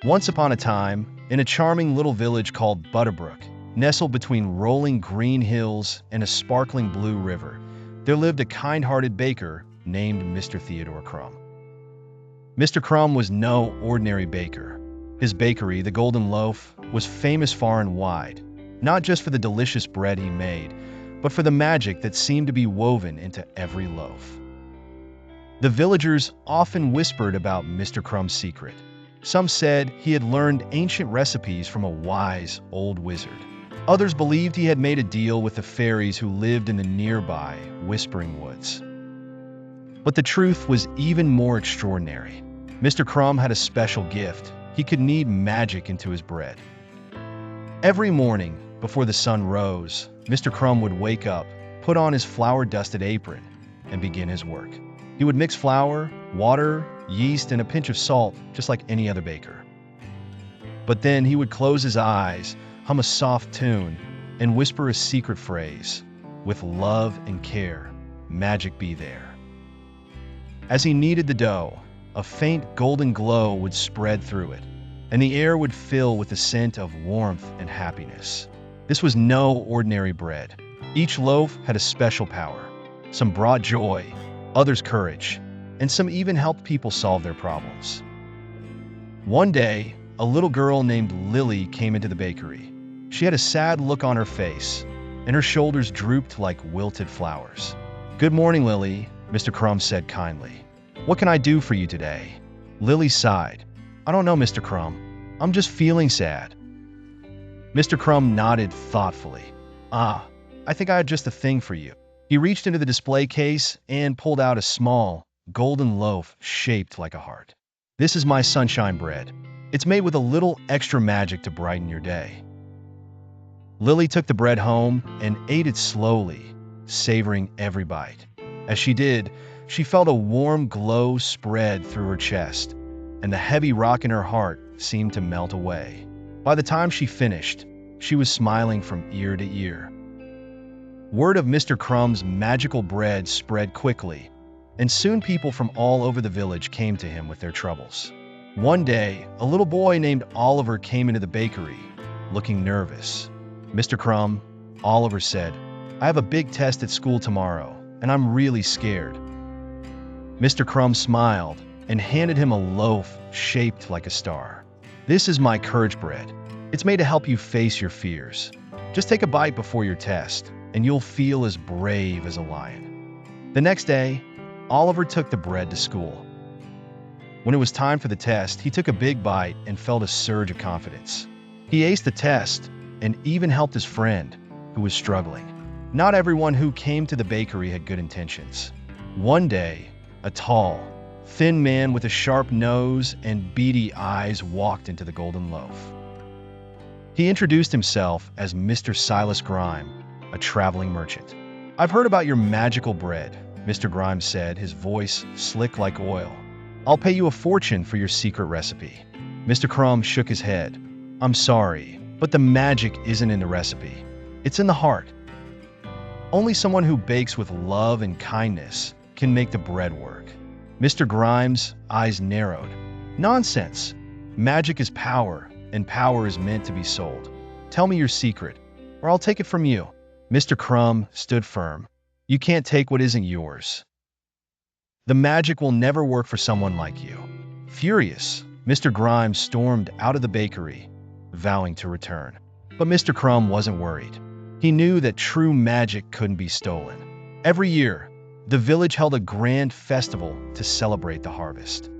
Once upon a time, in a charming little village called Butterbrook, nestled between rolling green hills and a sparkling blue river, there lived a kind-hearted baker named Mr. Theodore Crum. Mr. Crum was no ordinary baker. His bakery, the Golden Loaf, was famous far and wide, not just for the delicious bread he made, but for the magic that seemed to be woven into every loaf. The villagers often whispered about Mr. Crum's secret. Some said he had learned ancient recipes from a wise old wizard. Others believed he had made a deal with the fairies who lived in the nearby Whispering Woods. But the truth was even more extraordinary. Mr. Crum had a special gift. He could knead magic into his bread. Every morning, before the sun rose, Mr. Crum would wake up, put on his flour-dusted apron, and begin his work. He would mix flour, water, yeast, and a pinch of salt, just like any other baker. But then he would close his eyes, hum a soft tune, and whisper a secret phrase, "With love and care, magic be there." As he kneaded the dough, a faint golden glow would spread through it, and the air would fill with the scent of warmth and happiness. This was no ordinary bread. Each loaf had a special power. Some brought joy, others courage, and some even helped people solve their problems. One day, a little girl named Lily came into the bakery. She had a sad look on her face, and her shoulders drooped like wilted flowers. "Good morning, Lily," Mr. Crum said kindly. "What can I do for you today?" Lily sighed. "I don't know, Mr. Crum. I'm just feeling sad." Mr. Crum nodded thoughtfully. I think I have just the thing for you." He reached into the display case and pulled out a small, golden loaf shaped like a heart. "This is my sunshine bread. It's made with a little extra magic to brighten your day." Lily took the bread home and ate it slowly, savoring every bite. As she did, she felt a warm glow spread through her chest, and the heavy rock in her heart seemed to melt away. By the time she finished, she was smiling from ear to ear. Word of Mr. Crum's magical bread spread quickly, and soon people from all over the village came to him with their troubles. One day, a little boy named Oliver came into the bakery, looking nervous. "Mr. Crum," Oliver said, "I have a big test at school tomorrow, and I'm really scared." Mr. Crum smiled and handed him a loaf shaped like a star. "This is my courage bread. It's made to help you face your fears. Just take a bite before your test, and you'll feel as brave as a lion." The next day, Oliver took the bread to school. When it was time for the test, he took a big bite and felt a surge of confidence. He aced the test and even helped his friend, who was struggling. Not everyone who came to the bakery had good intentions. One day, a tall, thin man with a sharp nose and beady eyes walked into the Golden Loaf. He introduced himself as Mr. Silas Grime, a traveling merchant. "I've heard about your magical bread," Mr. Grimes said, his voice slick like oil. "I'll pay you a fortune for your secret recipe." Mr. Crum shook his head. "I'm sorry, but the magic isn't in the recipe. It's in the heart. Only someone who bakes with love and kindness can make the bread work." Mr. Grimes' eyes narrowed. "Nonsense. Magic is power, and power is meant to be sold. Tell me your secret, or I'll take it from you." Mr. Crum stood firm. "You can't take what isn't yours. The magic will never work for someone like you." Furious, Mr. Grimes stormed out of the bakery, vowing to return. But Mr. Crum wasn't worried. He knew that true magic couldn't be stolen. Every year, the village held a grand festival to celebrate the harvest.